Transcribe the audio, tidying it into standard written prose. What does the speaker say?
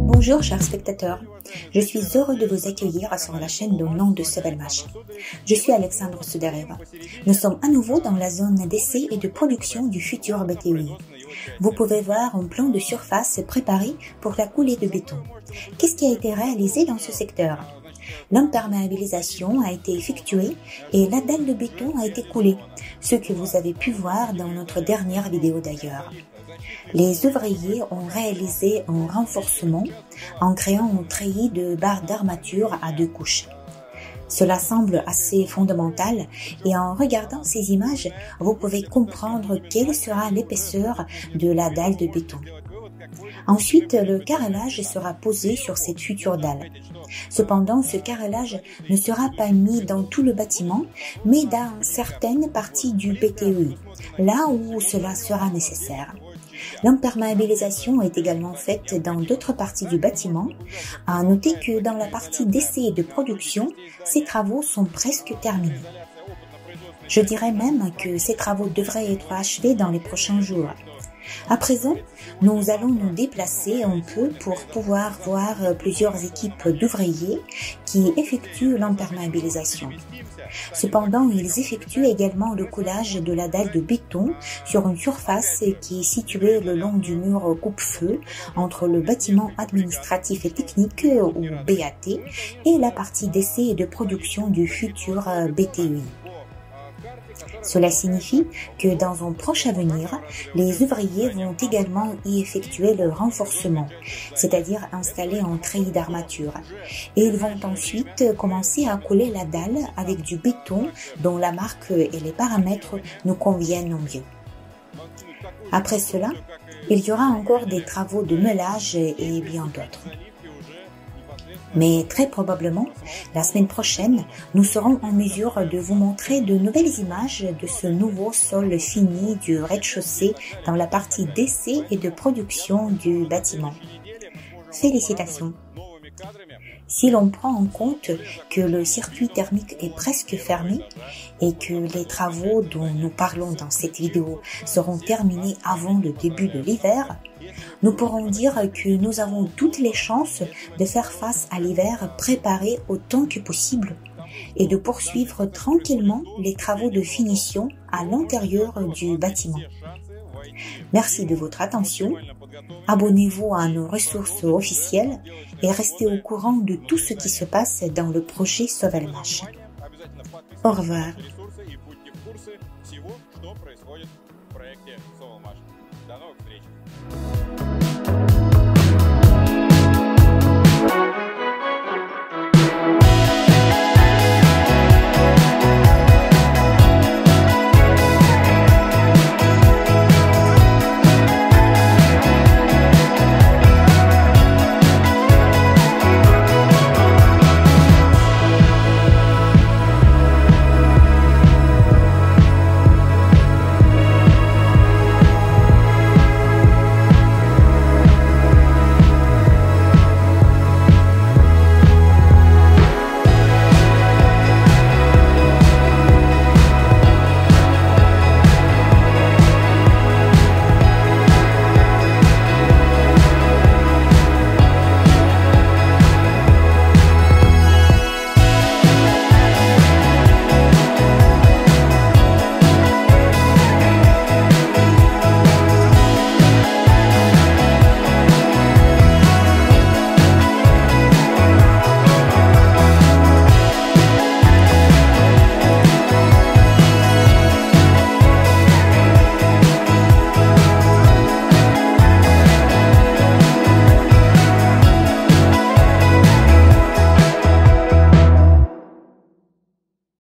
Bonjour chers spectateurs, je suis heureux de vous accueillir sur la chaîne au nom de Sovelmash. Je suis Alexandre Sudarev. Nous sommes à nouveau dans la zone d'essai et de production du futur BTUI. Vous pouvez voir un plan de surface préparé pour la coulée de béton. Qu'est-ce qui a été réalisé dans ce secteur? L'imperméabilisation a été effectuée et la dalle de béton a été coulée, ce que vous avez pu voir dans notre dernière vidéo d'ailleurs. Les ouvriers ont réalisé un renforcement en créant un treillis de barres d'armature à 2 couches. Cela semble assez fondamental et en regardant ces images, vous pouvez comprendre quelle sera l'épaisseur de la dalle de béton. Ensuite, le carrelage sera posé sur cette future dalle. Cependant, ce carrelage ne sera pas mis dans tout le bâtiment, mais dans certaines parties du BTUI, là où cela sera nécessaire. L'imperméabilisation est également faite dans d'autres parties du bâtiment. À noter que dans la partie d'essai et de production, ces travaux sont presque terminés. Je dirais même que ces travaux devraient être achevés dans les prochains jours. À présent, nous allons nous déplacer un peu pour pouvoir voir plusieurs équipes d'ouvriers qui effectuent l'imperméabilisation. Cependant, ils effectuent également le coulage de la dalle de béton sur une surface qui est située le long du mur coupe-feu entre le bâtiment administratif et technique ou BAT et la partie d'essai et de production du futur BTUI. Cela signifie que dans un proche avenir, les ouvriers vont également y effectuer le renforcement, c'est-à-dire installer un treillis d'armature. Et ils vont ensuite commencer à couler la dalle avec du béton dont la marque et les paramètres nous conviennent au mieux. Après cela, il y aura encore des travaux de meulage et bien d'autres. Mais très probablement, la semaine prochaine, nous serons en mesure de vous montrer de nouvelles images de ce nouveau sol fini du rez-de-chaussée dans la partie d'essai et de production du bâtiment. Félicitations! Si l'on prend en compte que le circuit thermique est presque fermé et que les travaux dont nous parlons dans cette vidéo seront terminés avant le début de l'hiver, nous pourrons dire que nous avons toutes les chances de faire face à l'hiver préparé autant que possible et de poursuivre tranquillement les travaux de finition à l'intérieur du bâtiment. Merci de votre attention. Abonnez-vous à nos ressources officielles et restez au courant de tout ce qui se passe dans le projet Sovelmash. Au revoir. До новых встреч!